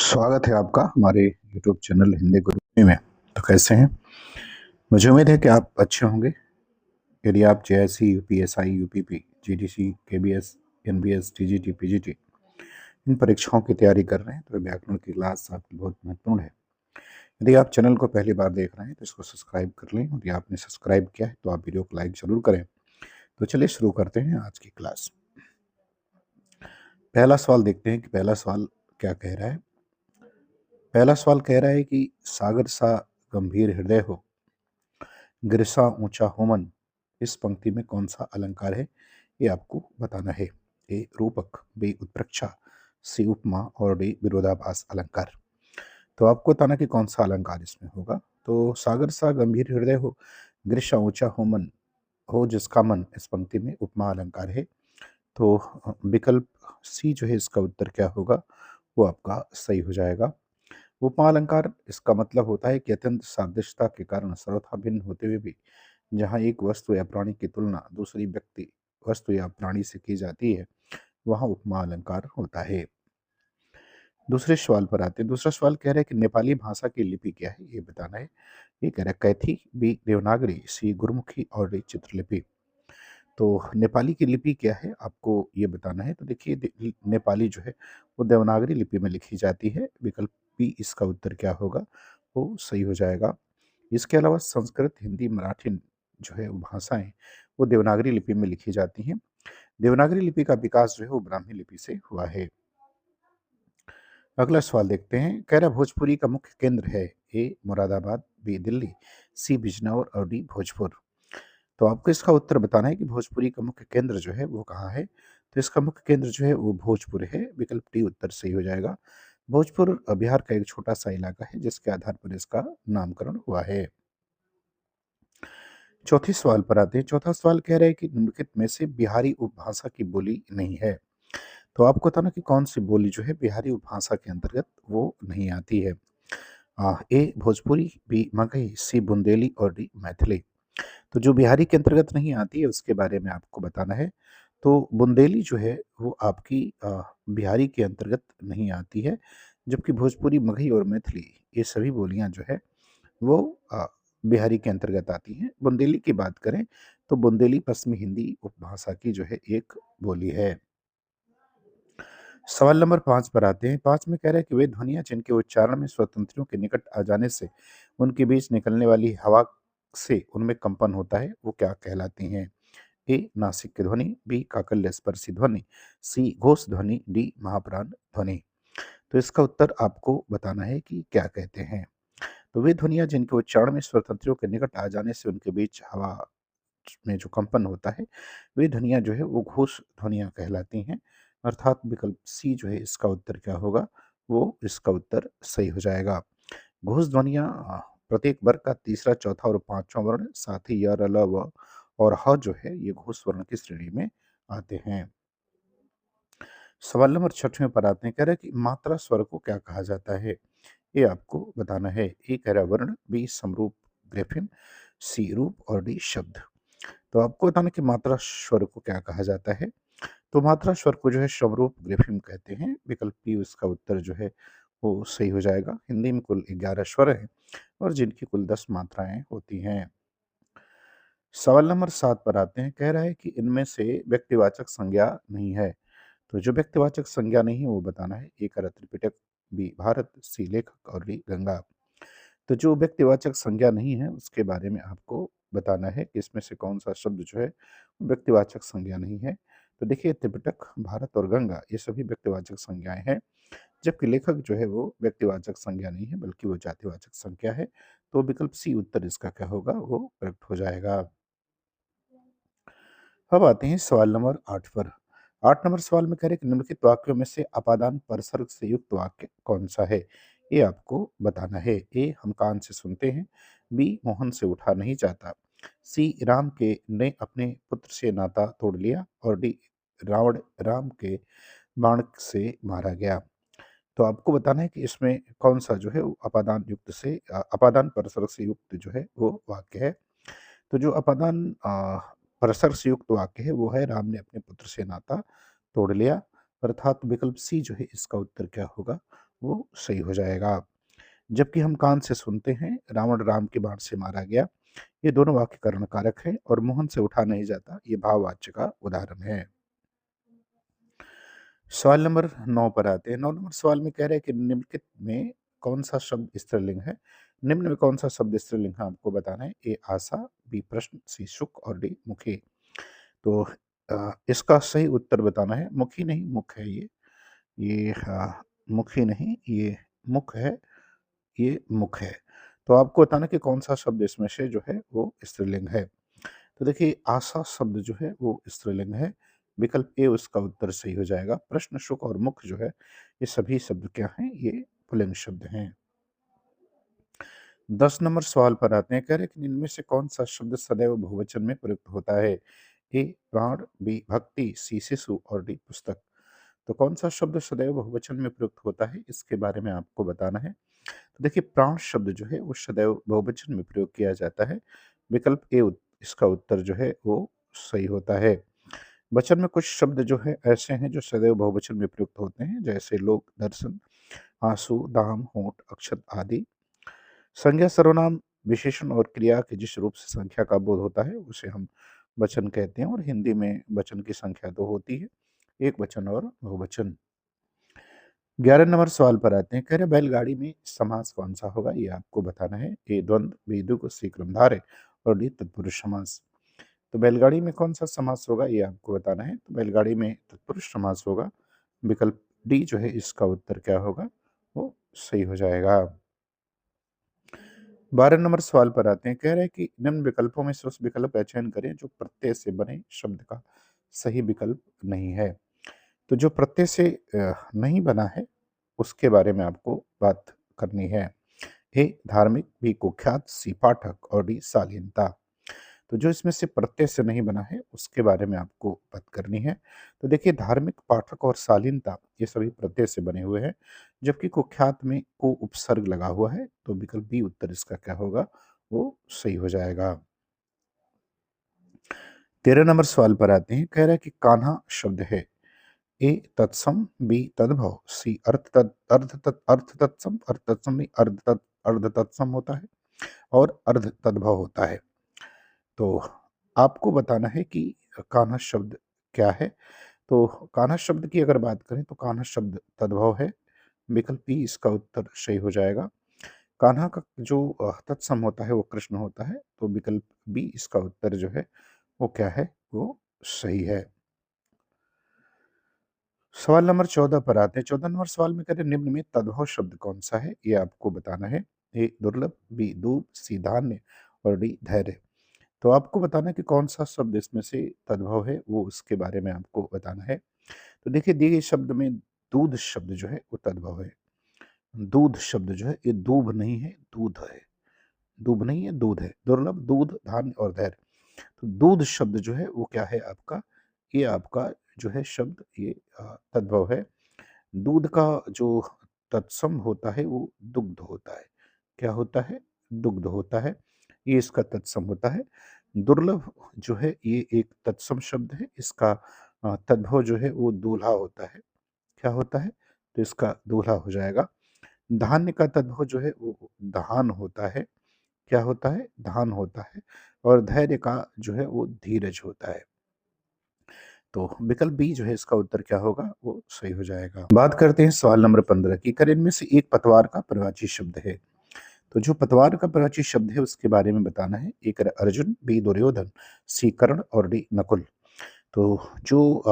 स्वागत है आपका हमारे YouTube चैनल हिंदी गुरु में। तो कैसे हैं? मुझे उम्मीद है कि आप अच्छे होंगे। यदि आप JSC, UPSI, UPP, GDC, KBS, NBS, TGT, PGT इन परीक्षाओं की तैयारी कर रहे हैं तो व्याकरण की क्लास आपकी बहुत महत्वपूर्ण है। यदि आप चैनल को पहली बार देख रहे हैं तो इसको सब्सक्राइब कर लें, और यदि आपने सब्सक्राइब किया है तो आप वीडियो को लाइक जरूर करें। तो चलिए शुरू करते हैं आज की क्लास। पहला सवाल देखते हैं कि पहला सवाल क्या कह रहा है। पहला सवाल कह रहा है कि सागर सा गंभीर हृदय हो, गिरसा ऊंचा हो मन, इस पंक्ति में कौन सा अलंकार है, ये आपको बताना है। ए रूपक, बी उत्प्रेक्षा, सी उपमा और डी विरोधाभास अलंकार। तो आपको बताना कि कौन सा अलंकार इसमें होगा। तो सागर सा गंभीर हृदय हो, गिरसा ऊंचा हो मन, हो जिसका मन, इस पंक्ति में उपमा अलंकार है। तो विकल्प सी जो है इसका उत्तर क्या होगा, वो आपका सही हो जाएगा। उपमा अलंकार इसका मतलब होता है कि अत्यंत सादृश्यता के कारण सर्वथा भिन्न होते हुए भी जहाँ एक वस्तु या प्राणी की तुलना दूसरी व्यक्ति, वस्तु या प्राणी से की जाती है, वहाँ उपमा अलंकार होता है। दूसरे सवाल पर आते हैं। दूसरा सवाल कह रहा है कि नेपाली भाषा की लिपि क्या है, ये बताना है। ये कह रहा है कैथी, बी देवनागरी, सी गुरुमुखी और डी चित्रलिपि। तो नेपाली की लिपि क्या है, आपको ये बताना है। तो देखिए नेपाली जो है वो देवनागरी लिपि में लिखी जाती है। विकल्प बी इसका उत्तर क्या होगा, वो सही हो जाएगा। इसके अलावा संस्कृत, हिंदी, मराठी जो है वो भाषाएं वो देवनागरी लिपि में लिखी जाती हैं। देवनागरी लिपि का विकास जो है वो ब्राह्मी लिपि से हुआ है। अगला सवाल देखते हैं। कह रहा भोजपुरी का मुख्य केंद्र है। ए मुरादाबाद, बी दिल्ली, सी बिजनौर और डी भोजपुर। तो आपको इसका उत्तर बताना है कि भोजपुरी का मुख्य केंद्र जो है वो कहाँ है। तो इसका मुख्य केंद्र जो है वो भोजपुर है। विकल्प डी उत्तर सही हो जाएगा। भोजपुर बिहार का एक छोटा सा इलाका है जिसके आधार पर इसका नामकरण हुआ है। चौथे सवाल पर आते हैं। चौथा सवाल कह रहा है कि निम्नलिखित में से बिहारी उपभाषा की बोली नहीं है। तो आपको बताना कि कौन सी बोली जो है बिहारी उपभाषा के अंतर्गत वो नहीं आती है। ए भोजपुरी, बी मगही, सी बुंदेली और डी मैथिली। तो जो बिहारी के अंतर्गत नहीं आती है उसके बारे में आपको बताना है। तो बुंदेली जो है वो आपकी बिहारी के अंतर्गत नहीं आती है, जबकि भोजपुरी, मगही और मैथिली ये सभी बोलियां जो है वो बिहारी के अंतर्गत आती हैं। बुंदेली की बात करें तो बुंदेली पश्चिमी हिंदी उपभाषा की जो है एक बोली है। सवाल नंबर 5 पर आते हैं। 5 में कह रहा है कि वे ध्वनियाँ जिनके उच्चारण में स्वतंत्रियों के निकट आ जाने से उनके बीच निकलने वाली हवा से उनमें कंपन होता है, वो क्या कहलाती हैं? ए नासिक की ध्वनि, बी काकल्य स्पर्शी ध्वनि, सी घोष ध्वनि, डी महाप्राण ध्वनि। तो इसका उत्तर आपको बताना है कि क्या कहते हैं। तो वे ध्वनियाँ जिनके उच्चारण में स्वतंत्रियों के निकट आ जाने से उनके बीच हवा में जो कंपन होता है, वे ध्वनियाँ जो है वो घोष ध्वनियाँ कहलाती हैं। अर्थात विकल्प सी जो है इसका उत्तर क्या होगा, वो इसका उत्तर सही हो जाएगा। घोष ध्वनियाँ प्रत्येक वर्ग का तीसरा, चौथा और पांचवा वर्ण, साथ ही य, र, ल, व और ह जो है ये घोष वर्ण की श्रेणी में आते हैं। सवाल नंबर 6 पर आते हैं। कह रहा है कि मात्रा स्वर को क्या कहा जाता है, ये आपको बताना है। ए कह रहा है वर्ण, बी समरूप ग्रेफिन, सी रूप और डी शब्द। तो आपको बताना कि मात्रा स्वर को क्या कहा जाता है। तो मात्रा स्वर को जो है समरूप ग्रेफिम कहते हैं। विकल्प बी उसका उत्तर जो है वो सही हो जाएगा। हिंदी में कुल 11 स्वर हैं और जिनकी कुल 10 मात्राएं होती हैं। सवाल नंबर 7 पर आते हैं। कह रहा है कि इनमें से व्यक्तिवाचक संज्ञा नहीं है। तो जो व्यक्तिवाचक संज्ञा नहीं है वो बताना है। ए का त्रिपिटक, बी भारत, सी लेखक और डी गंगा। तो जो व्यक्तिवाचक संज्ञा नहीं है उसके बारे में आपको बताना है कि इसमें से कौन सा शब्द जो है व्यक्तिवाचक संज्ञा नहीं है। तो देखिए त्रिपिटक, भारत और गंगा ये सभी व्यक्तिवाचक संज्ञाएं हैं, जबकि लेखक जो है वो व्यक्तिवाचक संज्ञा नहीं है बल्कि वो जातिवाचक संज्ञा है। तो विकल्प सी उत्तर इसका क्या होगा, वो करेक्ट हो जाएगा। अब आते हैं सवाल नंबर 8 पर। 8 नंबर सवाल में कह रहे हैं कि निम्नलिखित वाक्यों में से अपादान परसर्ग से युक्त वाक्य कौन सा है, ये आपको बताना है। ए हम कान से सुनते हैं, बी मोहन से उठा नहीं जाता, सी राम के ने अपने पुत्र से नाता तोड़ लिया और डी रावण राम के बाण से मारा गया। तो आपको बताना है कि इसमें कौन सा जो है वो अपादान युक्त से अपादान परसर्ग से युक्त जो है वो वाक्य है। तो जो अपादान परसर्ग से युक्त वाक्य है वो है राम ने अपने पुत्र से नाता तोड़ लिया। अर्थात विकल्प सी जो है इसका उत्तर क्या होगा, वो सही हो जाएगा। जबकि हम कान से सुनते हैं, रावण राम के बाण से मारा गया, ये दोनों वाक्य कर्ण कारक हैं और मोहन से उठा नहीं जाता, ये भाववाच्य का उदाहरण है। सवाल नंबर 9 पर आते हैं। 9 नंबर सवाल में कह रहे हैं कि निम्नलिखित में कौन सा शब्द स्त्रीलिंग है? निम्न में कौन सा शब्द स्त्रीलिंग है आपको बताना है। ए आशा, बी प्रश्न, सी सुख और डी मुखी। तो इसका सही उत्तर बताना है। मुखी नहीं, मुख है ये। ये मुखी नहीं, ये मुख है, ये मुख है। तो आपको बताना कि कौन सा शब्द इसमें से जो है वो स्त्रीलिंग है। तो देखिए आशा शब्द जो है वो स्त्रीलिंग है। विकल्प ए उसका उत्तर सही हो जाएगा। प्रश्न, सुख और मुख जो है ये सभी शब्द क्या हैं? ये पुल्लिंग शब्द हैं। 10 नंबर सवाल पर आते हैं। कह रहे हैं कि इनमें से कौन सा शब्द सदैव बहुवचन में प्रयुक्त होता है? ए प्राण, बी भक्ति, सी शिशु और डी पुस्तक। तो कौन सा शब्द सदैव बहुवचन में प्रयुक्त होता है, इसके बारे में आपको बताना है। तो देखिए प्राण शब्द जो है वो सदैव बहुवचन में प्रयोग किया जाता है। विकल्प ए इसका उत्तर जो है वो सही होता है। वचन में कुछ शब्द जो है ऐसे हैं जो सदैव बहुवचन में प्रयुक्त होते हैं, जैसे लोक, दर्शन, आंसू, दाम, होंठ, अक्षत आदि। संज्ञा सर्वनाम विशेषण और क्रिया के जिस रूप से संख्या का बोध होता है उसे हम वचन कहते हैं, और हिंदी में वचन की संख्या दो होती है, एक वचन और बहुवचन। 11 नंबर सवाल पर आते हैं। कह रहे बैलगाड़ी में समास कौन सा होगा, ये आपको बताना है। ए द्वंद्व, बी द्विगु, सी क्रमधारय और डी तत्पुरुष समास। तो बैलगाड़ी में कौन सा समास होगा, ये आपको बताना है। तो बैलगाड़ी में तत्पुरुष समास होगा। विकल्प डी जो है इसका उत्तर क्या होगा, वो सही हो जाएगा। 12 नंबर सवाल पर आते हैं। कह रहे हैं कि निम्न विकल्पों में से उस विकल्प का चयन करें जो प्रत्यय से बने शब्द का सही विकल्प नहीं है। तो जो प्रत्यय से नहीं बना है उसके बारे में आपको बात करनी है। ए धार्मिक, बी कुख्यात, सी पाठक और डी शालीनता। तो जो इसमें से प्रत्यय से नहीं बना है उसके बारे में आपको बात करनी है। तो देखिए धार्मिक, पाठक और शालीनता ये सभी प्रत्यय से बने हुए हैं, जबकि कुख्यात में को उपसर्ग लगा हुआ है। तो विकल्प बी उत्तर इसका क्या होगा, वो सही हो जाएगा। 13 नंबर सवाल पर आते हैं। कह रहा है कि कान्हा शब्द है। ए तत्सम, बी तद्भव, सी अर्थ तत्सम, अर्थ तत्सम नहीं, अर्ध तत्सम होता है और अर्ध तद्भव होता है। तो आपको बताना है कि कान्हा शब्द क्या है। तो कान्हा शब्द की अगर बात करें तो कान्हा शब्द तद्भव है। विकल्प बी इसका उत्तर सही हो जाएगा। कान्हा का जो तत्सम होता है वो कृष्ण होता है। तो विकल्प बी इसका उत्तर जो है वो क्या है, वो सही है। सवाल नंबर 14 पर आते हैं। 14 नंबर सवाल में कहते हैं निम्न में तद्भव शब्द कौन सा है, ये आपको बताना है। ए दुर्लभ, बी दूब, सी धान्य और डी धैर्य। तो आपको बताना है कि कौन सा शब्द इसमें से तद्भव है, वो उसके बारे में आपको बताना है। तो देखिए दिए गए शब्द में दूध शब्द जो है वो तद्भव है। दूध शब्द जो है ये दूब नहीं है, दूध है। दूब नहीं है, दूध है। दुर्लभ, दूध, धान्य और धैर्य। तो दूध शब्द जो है वो क्या है आपका, ये आपका जो है शब्द ये तद्भव है। दूध का जो तत्सम होता है वो दुग्ध होता है। क्या होता है, दुग्ध होता है। ये इसका तत्सम होता है। दुर्लभ जो है ये एक तत्सम शब्द है। इसका तद्भव जो है वो दूल्हा होता है। क्या होता है, तो इसका दूल्हा हो जाएगा। धान्य का तद्भव जो है वो धान होता है। क्या होता है, धान होता है। और धैर्य का जो है वो धीरज होता है। तो विकल्प बी जो है इसका उत्तर क्या होगा, वो सही हो जाएगा। बात करते हैं सवाल नंबर 15 की। कर इनमें से एक पतवार का प्रवाची शब्द है। तो जो पतवार का प्रवाची शब्द है उसके बारे में बताना है। एक अर्जुन, बी दुर्योधन, सी कर्ण और डी नकुल। तो जो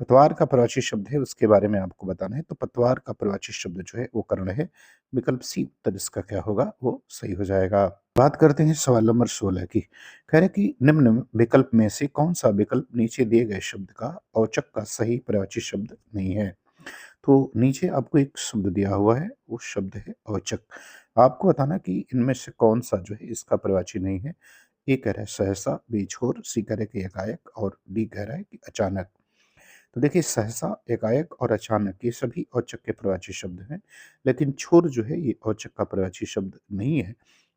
पतवार का प्रवाची शब्द है उसके बारे में आपको बताना है। तो पतवार का प्रवाची शब्द जो है वो कर्ण है। विकल्प सी उत्तर इसका क्या होगा, वो सही हो जाएगा। बात करते हैं सवाल नंबर 16 की। कह रहे कि निम्न विकल्प में से कौन सा विकल्प नीचे दिए गए शब्द का औचक का सही प्रवाची शब्द नहीं है। तो नीचे आपको एक शब्द दिया हुआ है, वो शब्द है औचक। आपको बताना कि इनमें से कौन सा जो है इसका प्रवाची नहीं है। ए कह रहा है सहसा, बी छोर, सी कह रहा है कि एकाएक और डी कह रहा है कि अचानक। तो देखिए सहसा, एकाएक और अचानक ये सभी औचक के प्रवाची शब्द हैं, लेकिन छोर जो है ये औचक का प्रवाची शब्द नहीं है।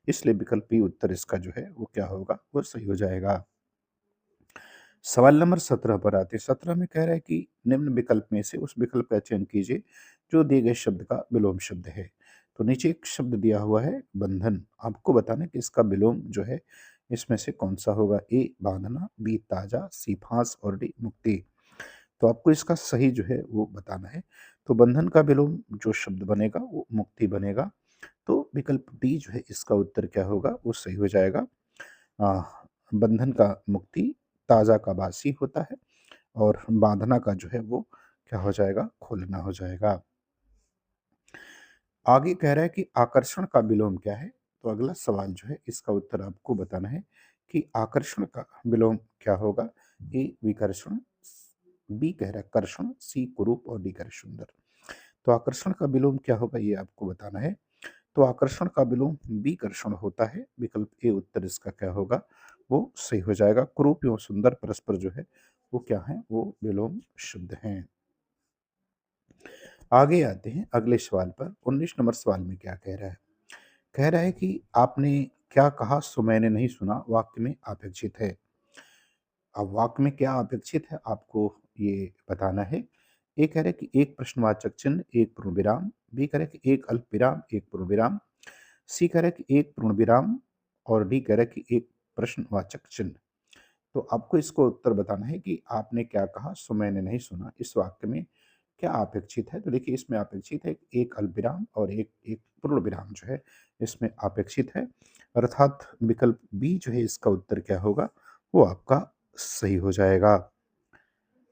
इसलिए विकल्प बी उत्तर इसका जो है वो क्या होगा, वो सही हो जाएगा। सवाल नंबर 17 पर आते हैं। 17 में कह रहा है कि निम्न विकल्प में से उस विकल्प का चयन कीजिए जो दिए गए शब्द का विलोम शब्द है। तो नीचे एक शब्द दिया हुआ है बंधन। आपको बताना है कि इसका विलोम जो है इसमें से कौन सा होगा। ए बांधना, बी ताजा, सी फांस और डी मुक्ति। तो आपको इसका सही जो है वो बताना है। तो बंधन का विलोम जो शब्द बनेगा वो मुक्ति बनेगा। तो विकल्प डी जो है इसका उत्तर क्या होगा वो सही हो जाएगा। आ, बंधन का मुक्ति, ताजा का बासी होता है और बांधना का जो है वो क्या हो जाएगा, खोलना हो जाएगा। आगे कह रहा है कि आकर्षण का विलोम क्या है। तो अगला सवाल जो है इसका उत्तर आपको बताना है कि आकर्षण का विलोम क्या होगा। ए विकर्षण, बी कह रहा है कर्षण, सी कुरूप और डी कह रहा है सुंदर। तो आकर्षण का विलोम क्या होगा ये आपको बताना है। तो आकर्षण का विलोम विकर्षण होता है। विकल्प ए उत्तर इसका क्या होगा वो सही हो जाएगा। कुरूप एवं सुंदर परस्पर जो है वो क्या है, वो विलोम शब्द हैं। आगे आते हैं अगले सवाल पर। 19 नंबर सवाल में क्या कह रहा है। कह रहा है कि आपने क्या कहा सो मैंने नहीं सुना वाक्य में अपेक्षित है। अब वाक्य में क्या अपेक्षित है आपको ये बताना है। ए कह रहे कि एक प्रश्नवाचक चिन्ह, एक पूर्ण विराम, बी कह रहे कि एक अल्प विराम, एक पूर्ण विराम, सी कह रहा है कि एक पूर्ण विराम और डी कह रहा है कि एक प्रश्नवाचक चिन्ह। तो आपको इसको उत्तर बताना है कि आपने क्या कहा सो मैंने नहीं सुना इस वाक्य में क्या अपेक्षित है। तो देखिए इसमें अपेक्षित है एक अल्प विराम और एक एक पूर्ण विराम जो है इसमें अपेक्षित है। अर्थात विकल्प बी जो है इसका उत्तर क्या होगा वो आपका सही हो जाएगा।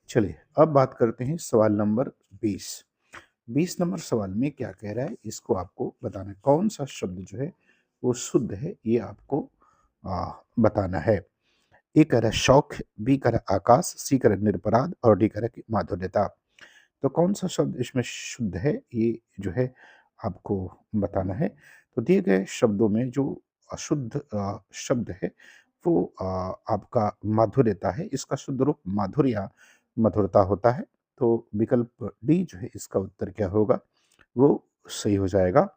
चलिए अब बात करते हैं सवाल नंबर 20। 20 नंबर सवाल में क्या कह रहा है इसको आपको बताना है। कौन सा शब्द जो है वो शुद्ध है ये आपको बताना है। ए कह रहा है शौक, बी कह रहा है आकाश, सी कह रहा है निरपराध और डी कह रहा है कि माधुर्यता। तो कौन सा शब्द इसमें शुद्ध है ये जो है आपको बताना है। तो दिए गए शब्दों में जो अशुद्ध शब्द है वो आपका माधुर्यता है। इसका शुद्ध रूप माधुर्या, मधुरता होता है। तो विकल्प डी जो है इसका उत्तर क्या होगा वो सही हो जाएगा।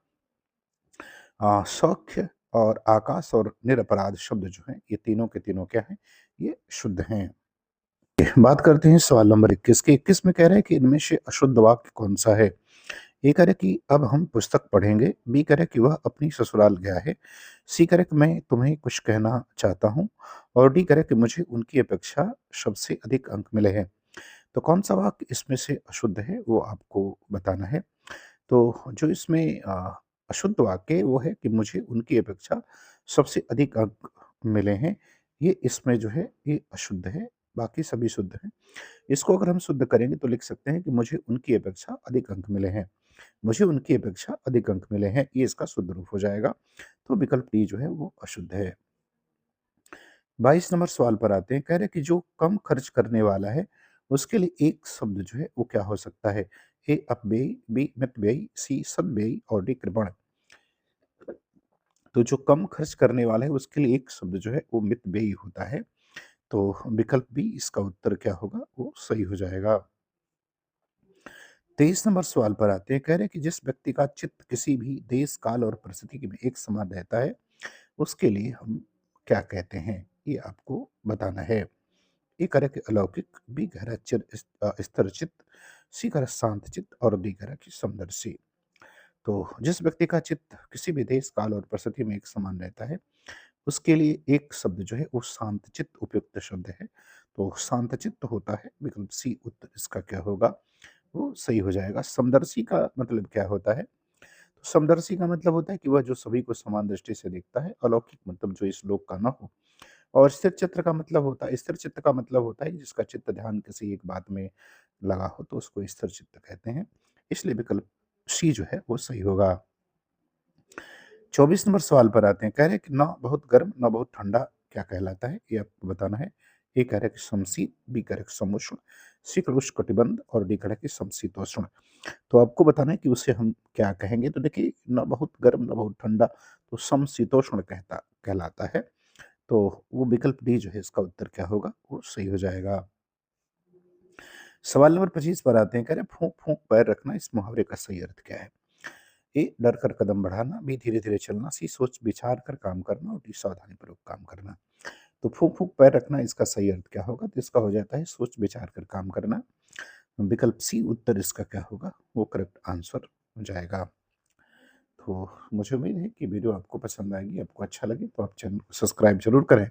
सौख्य और आकाश और निरपराध शब्द जो हैं ये तीनों के तीनों क्या हैं, ये शुद्ध हैं। बात करते हैं सवाल नंबर 21 के। 21 में कह रहे हैं कि इनमें से अशुद्ध वाक्य कौन सा है। ए कह रहे कि अब हम पुस्तक पढ़ेंगे, बी कह रहे कि वह अपनी ससुराल गया है, सी कह रहे कि मैं तुम्हें कुछ कहना चाहता हूँ और डी कह रहे कि मुझे उनकी अपेक्षा सबसे अधिक अंक मिले हैं। तो कौन सा वाक्य इसमें से अशुद्ध है वो आपको बताना है। तो जो इसमें अशुद्ध वाक्य है वो है कि मुझे उनकी अपेक्षा सबसे अधिक अंक मिले हैं। ये इसमें जो है ये अशुद्ध है, बाकी सभी शुद्ध हैं। इसको अगर हम शुद्ध करेंगे तो लिख सकते हैं कि मुझे उनकी अपेक्षा अधिक अंक मिले हैं। मुझे उनकी अपेक्षा अधिक अंक मिले हैं, ये इसका शुद्ध रूप हो जाएगा। तो विकल्प डी जो है वो अशुद्ध है। 22 नंबर सवाल पर आते हैं। कह रहे हैं कि जो कम खर्च करने वाला है उसके लिए एक शब्द जो है वो क्या हो सकता है। ए अपव्ययी, बी मितव्ययी, सी सद्व्ययी और डी कृपण। तो जो कम खर्च करने वाला है उसके लिए एक शब्द जो है वो मितव्ययी होता है। तो विकल्प बी इसका उत्तर क्या होगा वो सही हो जाएगा। 23 नंबर सवाल पर आते हैं। कह रहे हैं कि जिस व्यक्ति का चित्त किसी भी देश काल और परिस्थिति में एक समान रहता है उसके लिए हम क्या कहते हैं ये आपको बताना है। ए कह रहा है कि अलौकिक, बी कह रहा है स्थिर चित्त, सी कह रहा है शांत चित्त और डी कह रहा है कि समदर्शी। तो जिस व्यक्ति का चित्त किसी भी देश काल और परिस्थिति में एक समान रहता है उसके लिए एक शब्द जो है वो शांत चित्त उपयुक्त शब्द है। तो शांत चित्त होता है। विकल्प सी उत्तर इसका क्या होगा वो सही हो जाएगा। समदर्शी का मतलब क्या होता है। तो समदर्शी का मतलब होता है कि वह जो सभी को समान दृष्टि से देखता है। अलौकिक मतलब जो इस लोक का ना हो। और स्थिर चित्त का मतलब होता है, स्थिर चित्त का मतलब होता है कि जिसका चित्त ध्यान किसी एक बात में लगा हो तो उसको स्थिर चित्त कहते हैं। इसलिए विकल्प सी जो है वो सही होगा। 24 नंबर सवाल पर आते हैं। कह रहे हैं कि ना बहुत गर्म ना बहुत ठंडा क्या कहलाता है ये आपको बताना है। ए कह रहे हैं कि समशीत, बी कह रहे हैं कि समुष्ण, सी कह रहे हैं उष्णकटिबंध और डी कह रहे हैं कि समशीतोष्ण। तो आपको बताना है कि उसे हम क्या कहेंगे। तो देखिए ना बहुत गर्म ना बहुत ठंडा तो समशीतोष्ण कहता कहलाता है। तो वो विकल्प डी जो है इसका उत्तर क्या होगा वो सही हो जाएगा। सवाल नंबर 25 पर आते हैं। कह रहे हैं फूंक फूंक पैर रखना इस मुहावरे का सही अर्थ क्या है। ए डर कर कदम बढ़ाना, बी धीरे धीरे चलना, सी सोच विचार कर काम करना और डी सावधानी पूर्वक काम करना। तो फूँक फूँक पैर रखना इसका सही अर्थ क्या होगा? तो इसका हो जाता है सोच विचार कर काम करना। विकल्प सी उत्तर इसका क्या होगा? वो करेक्ट आंसर हो जाएगा। तो मुझे उम्मीद है कि वीडियो आपको पसंद आएगी, आपको अच्छा लगे तो आप चैनल को सब्सक्राइब ज़रूर करें।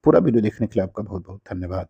पूरा वीडियो देखने के लिए आपका बहुत-बहुत धन्यवाद।